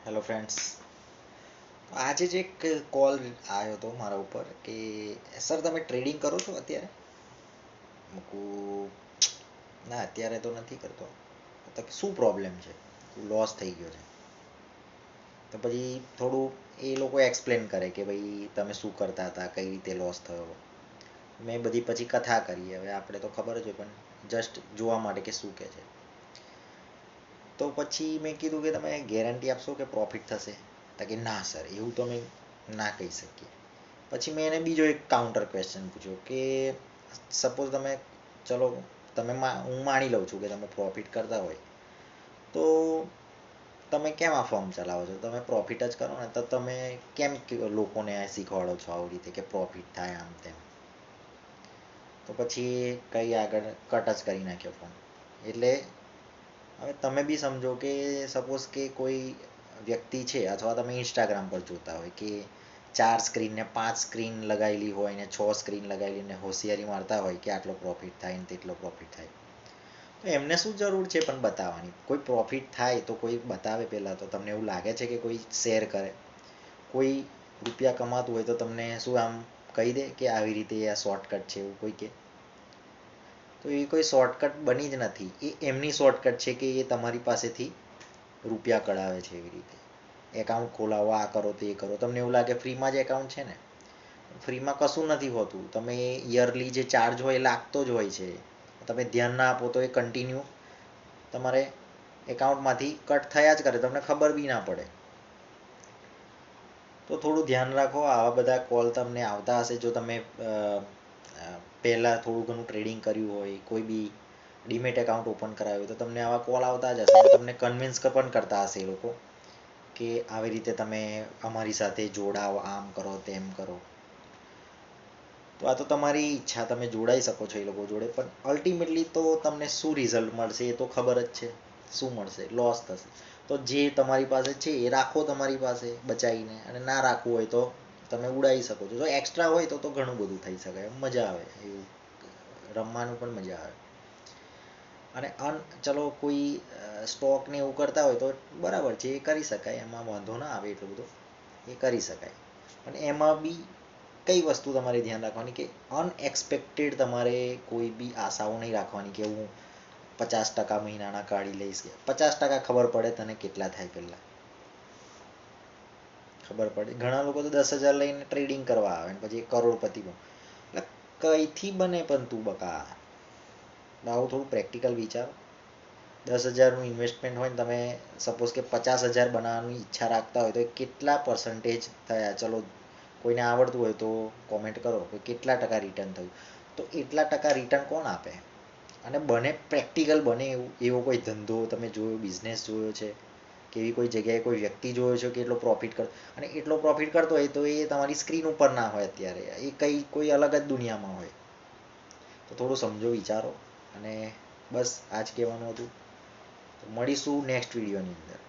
Hello friends, આજે જ એક કોલ આવ્યો હતો મારા ઉપર કે સર તમે ટ્રેડિંગ કરો છો અત્યારે? મૂકું ના, અત્યારે તો નથી કરતો. તો શું પ્રોબ્લેમ છે? લોસ થઈ ગયો છે. તો પછી થોડું એ લોકો એક્સપ્લેન કરે કે ભાઈ તમે શું કરતા હતા, કઈ રીતે લોસ થયો. મેં બધી પછી કથા કરી. હવે આપણે તો ખબર જ હોય, પણ જસ્ટ જોવા માટે કે શું કહે છે. તો પછી મેં કીધું કે તમે ગેરંટી આપશો કે પ્રોફિટ થશે? તો કે ના સર, એવું તો અમે ના કહી શકીએ. પછી મેં એને બીજો એક કાઉન્ટર ક્વેશ્ચન પૂછ્યો કે સપોઝ તમે, ચલો તમે હું માની લઉં છું કે તમે પ્રોફિટ કરતા હોય, તો તમે કેમ આ ફોર્મ ચલાવો છો? તમે પ્રોફિટ જ કરો ને, તો તમે કેમ લોકોને શીખવાડો છો આવી રીતે કે પ્રોફિટ થાય આમ તેમ? તો પછી કઈ આગળ કટ જ કરી નાખ્યો ફોન. એટલે હવે તમે બી સમજો કે સપોઝ કે કોઈ વ્યક્તિ છે, અથવા તમે ઇન્સ્ટાગ્રામ પર જોતા હોય કે 4 સ્ક્રીન ને 5 સ્ક્રીન લગાવેલી હોય ને 6 સ્ક્રીન લગાવેલી ને હોશિયારી મારતા હોય કે આટલો પ્રોફિટ થાય ને તેટલો પ્રોફિટ થાય. તો એમને શું જરૂર છે પણ બતાવવાની? કોઈ પ્રોફિટ થાય તો કોઈ બતાવે પહેલાં. તો તમને એવું લાગે છે કે કોઈ શેર કરે? કોઈ રૂપિયા કમાતું હોય તો તમને શું આમ કહી દે કે આવી રીતે આ શોર્ટકટ છે, એવું કોઈ કે? તો એ કોઈ શોર્ટકટ બની જ નથી. એ એમની શોર્ટકટ છે કે એ તમારી પાસેથી રૂપિયા કઢાવે છે એવી રીતે. એકાઉન્ટ ખોલાવો, આ કરો તે કરો. તમને એવું લાગે ફ્રીમાં જ એકાઉન્ટ છે ને? ફ્રીમાં કશું નથી હોતું. તમે યરલી જે ચાર્જ હોય એ લાગતો જ હોય છે. તમે ધ્યાન ના આપો તો એ કન્ટિન્યુ તમારે એકાઉન્ટમાંથી કટ થયા જ કરે, તમને ખબર બી ના પડે. તો થોડું ધ્યાન રાખો. આવા બધા કોલ તમને આવતા હશે. જો તમે પહેલાં થોડું ઘણું ટ્રેડિંગ કર્યું હોય, કોઈ બી ડીમેટ એકાઉન્ટ ઓપન કરાવ્યું હોય, તો તમને આવા કોલ આવતા જ હશે. તમને કન્વિન્સ પણ કરતા હશે એ લોકો કે આવી રીતે તમે અમારી સાથે જોડાઓ, આમ કરો તેમ કરો. તો આ તો તમારી ઈચ્છા, તમે જોડાઈ શકો છો એ લોકો જોડે, પણ અલ્ટિમેટલી તો તમને શું રિઝલ્ટ મળશે એ તો ખબર જ છે. શું મળશે? લોસ થશે. તો જે તમારી પાસે છે એ રાખો તમારી પાસે બચાવીને, અને ના રાખવું હોય તો તમે ઉડાવી શકો છો. જો એક્સ્ટ્રા હોય તો ઘણું બધું થઈ શકે, મજા આવે એવું, રમવાનું પણ મજા આવે. અને ચલો કોઈ સ્ટોકને એવું કરતા હોય તો બરાબર છે, એ કરી શકાય, એમાં વાંધો ના આવે એટલો બધો, એ કરી શકાય. પણ એમાં બી કઈ વસ્તુ તમારે ધ્યાન રાખવાની કે અનએક્સપેક્ટેડ તમારે કોઈ બી આશાઓ નહીં રાખવાની કે હું 50% મહિનાના કાઢી લઈશ. 50% ખબર પડે તને કેટલા થાય પહેલાં? ખબર પડે? ઘણા લોકો તો 10,000 લઈને ટ્રેડિંગ કરવા આવે ને પછી કરોડપતિ બને. એટલે કઈથી બને પણ તું બકા? આવું થોડું પ્રેક્ટિકલ વિચારો. 10,000નું ઇન્વેસ્ટમેન્ટ હોય ને તમે સપોઝ કે 50,000 બનાવવાની ઈચ્છા રાખતા હોય, તો એ કેટલા પર્સન્ટેજ થયા? ચલો કોઈને આવડતું હોય તો કોમેન્ટ કરો કે કેટલા ટકા રિટર્ન થયું. તો એટલા ટકા રિટર્ન કોણ આપે? અને બને પ્રેક્ટિકલ બને એવું, એવો કોઈ ધંધો તમે જોયો, બિઝનેસ જોયો છે કે એવી કોઈ જગ્યાએ કોઈ વ્યક્તિ જોયો છે કે એટલો પ્રોફિટ કરતો? અને એટલો પ્રોફિટ કરતો હોય તો એ તમારી સ્ક્રીન ઉપર ના હોય અત્યારે, એ કોઈ અલગ જ દુનિયામાં હોય. તો થોડું સમજો, વિચારો. અને બસ આ જ કહેવાનું હતું. મળીશું નેક્સ્ટ વિડીયોની અંદર.